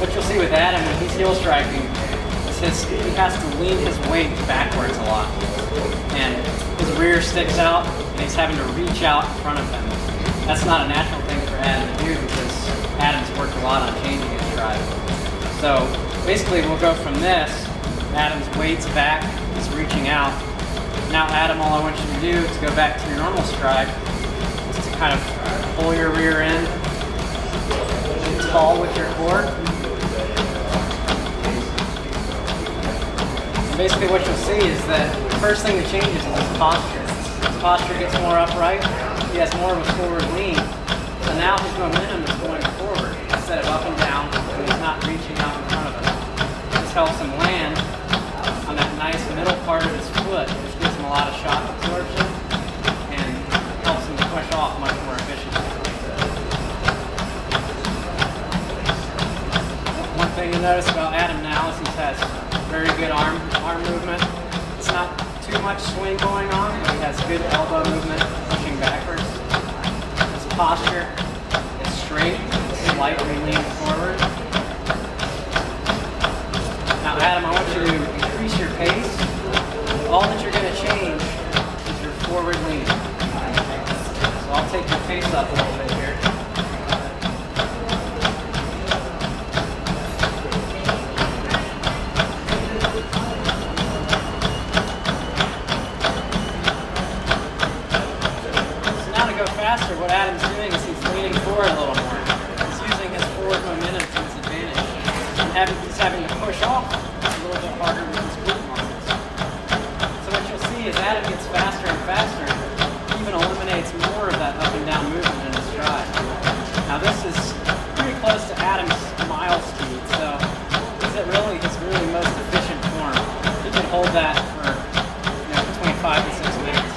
what you'll see with Adam when he's heel striking is he has to lean his weight backwards a lot. And his rear sticks out, and he's having to reach out in front of him. That's not a natural thing for Adam to do because Adam's worked a lot on changing his stride. So basically we'll go from this, Adam's weight's back, he's reaching out. Now Adam, all I want you to do is go back to your normal stride, is to kind of pull your rear in, get tall with your core. And basically what you'll see is that the first thing that changes is his posture. His posture gets more upright, he has more of a forward lean, so now his momentum is going forward instead of up and down, and he's not reaching out in front of us. This helps him land on that nice middle part of his foot, which gives him a lot of shock absorption and helps him to push off much more efficiently. One thing you'll notice about Adam now is he has very good arm movement. It's not too much swing going on, but he has good elbow movement, pushing backwards. His posture is straight, slightly leaned forward. Now Adam, I want you to increase your pace. All that you're going to change is your forward lean. So I'll take your pace up a little bit here. So now to go faster, what Adam's doing is he's leaning forward a little more. He's using his forward momentum to his advantage. And he's having to push off a little bit harder with his glute muscles. So what you'll see is Adam gets faster and faster, even eliminates more of that up and down movement in his stride. Now this is pretty close to Adam's mile speed, so this is really his most efficient form. He can hold that for between 5 to 6 minutes.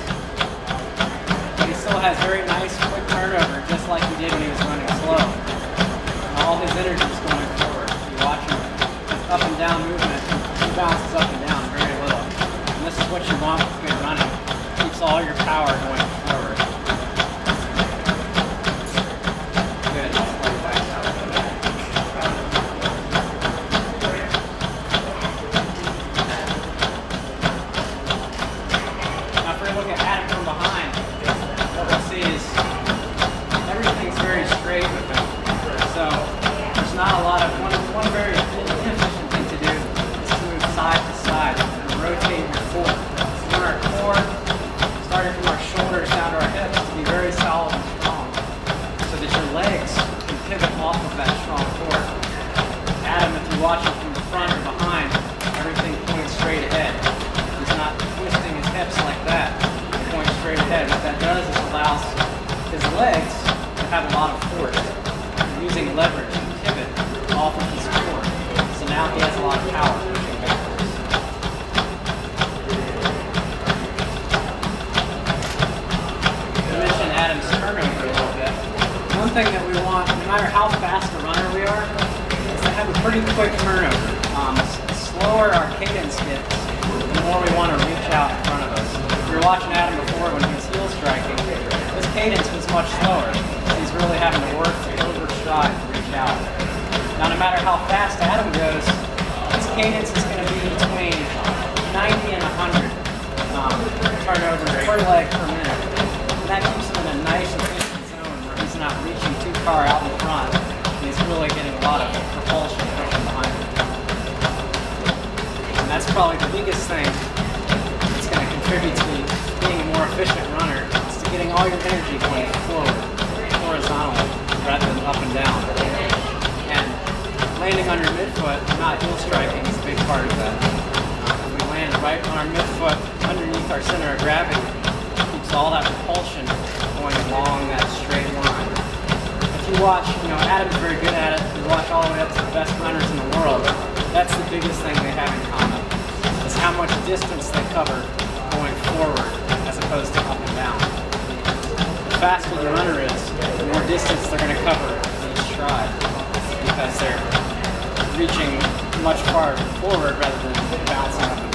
But he still has very nice quick turnover, just like he did when he was running slow. And all his energy is going forward. You watch him, his up and down movement, he bounces up and down very little. And this is what you want with good running. It keeps all your power going forward. Good. Now if we look at Adam from behind, what we'll see is everything's very straight with him. So there's not a lot of, one very inefficient thing to do is to move side to side and rotate your core. So our core, starting from our shoulders down to our hips, to be very solid and strong so that your legs can pivot off of that strong core. Adam, if you watch it from the front or behind, everything points straight ahead. He's not twisting his hips like that. He points straight ahead. What that does is allows his legs to have a lot of force. Using leverage and pivot off of his core. So now he has a lot of power pushing backwards. To mention Adam's turnover a little bit, one thing that we want, no matter how fast a runner we are, is to have a pretty quick turnover. The slower our cadence gets, the more we want to reach out in front of us. If you were watching Adam before when he was heel striking, his cadence was much slower. He's really having to work to overstride to reach out. Now, no matter how fast Adam goes, his cadence is going to be between 90 and 100 turnovers per leg per minute. And that keeps him in a nice efficient zone where he's not reaching too far out in front. And he's really getting a lot of propulsion pushing behind him. And that's probably the biggest thing that's going to contribute to being a more efficient runner, is to getting all your energy going forward, horizontally, rather than up and down. And landing on your midfoot, not heel striking, is a big part of that. If we land right on our midfoot underneath our center of gravity, it keeps all that propulsion going along that straight line. If you watch, Adam's very good at it. You watch all the way up to the best runners in the world. That's the biggest thing they have in common, is how much distance they cover going forward as opposed to up and down. The faster the runner is, the more distance they're going to cover in each stride, because they're reaching much farther forward rather than bouncing up and